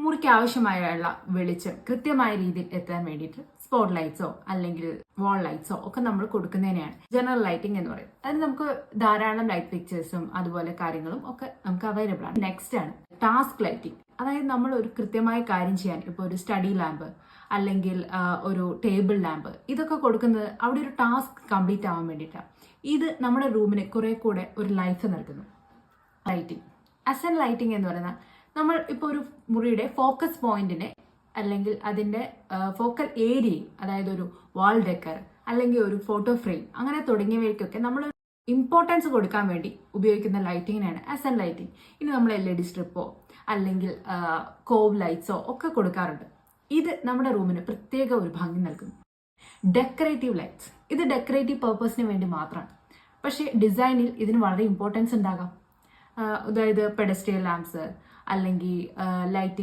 മുറിക്ക് ആവശ്യമായുള്ള വെളിച്ചം കൃത്യമായ രീതിയിൽ എത്താൻ വേണ്ടിയിട്ട് സ്പോട്ട് ലൈറ്റ്സോ അല്ലെങ്കിൽ വാൾ ലൈറ്റ്സോ ഒക്കെ നമ്മൾ കൊടുക്കുന്നതിനെയാണ് ജനറൽ ലൈറ്റിംഗ് എന്ന് പറയുന്നത്. അതിന് നമുക്ക് ധാരാളം ലൈറ്റ് പിക്ചേഴ്സും അതുപോലെ കാര്യങ്ങളും ഒക്കെ നമുക്ക് അവൈലബിൾ ആണ്. നെക്സ്റ്റ് ആണ് ടാസ്ക് ലൈറ്റിംഗ്. അതായത് നമ്മൾ ഒരു കൃത്യമായ കാര്യം ചെയ്യാൻ, ഇപ്പോൾ ഒരു സ്റ്റഡി ലാമ്പ് അല്ലെങ്കിൽ ഒരു ടേബിൾ ലാമ്പ്, ഇതൊക്കെ കൊടുക്കുന്നത് അവിടെ ഒരു ടാസ്ക് കംപ്ലീറ്റ് ആവാൻ വേണ്ടിയിട്ടാണ്. ഇത് നമ്മുടെ റൂമിന് കുറെ കൂടെ ഒരു ലൈഫ് നൽകുന്നു. ലൈറ്റിംഗ്, അസെന്റ് ലൈറ്റിംഗ് എന്ന് പറയുന്നത് നമ്മൾ ഇപ്പോൾ ഒരു മുറിയുടെ ഫോക്കസ് പോയിന്റിനെ അല്ലെങ്കിൽ അതിൻ്റെ ഫോക്കൽ ഏരിയയും, അതായത് ഒരു വാൾ ഡെക്കർ അല്ലെങ്കിൽ ഒരു ഫോട്ടോ ഫ്രെയിം അങ്ങനെ തുടങ്ങിയവയ്ക്കൊക്കെ നമ്മൾ ഇമ്പോർട്ടൻസ് കൊടുക്കാൻ വേണ്ടി ഉപയോഗിക്കുന്ന ലൈറ്റിങ്ങിനാണ് അസെന്റ് ലൈറ്റിംഗ്. ഇനി നമ്മൾ LED സ്ട്രിപ്പോ അല്ലെങ്കിൽ കോവ് ലൈറ്റ്സോ ഒക്കെ കൊടുക്കാറുണ്ട്. ഇത് നമ്മുടെ റൂമിന് പ്രത്യേക ഒരു ഭംഗി നൽകുന്നു. ഡെക്കറേറ്റീവ് ലൈറ്റ്സ്, ഇത് ഡെക്കറേറ്റീവ് പർപ്പസിന് വേണ്ടി മാത്രമാണ്. പക്ഷേ ഡിസൈനിൽ ഇതിന് വളരെ ഇമ്പോർട്ടൻസ് ഉണ്ടാകാം. അതായത് പെഡസ്ട്രിയൽ ലാംപ്സ് അല്ലെങ്കിൽ ലൈറ്റിംഗ്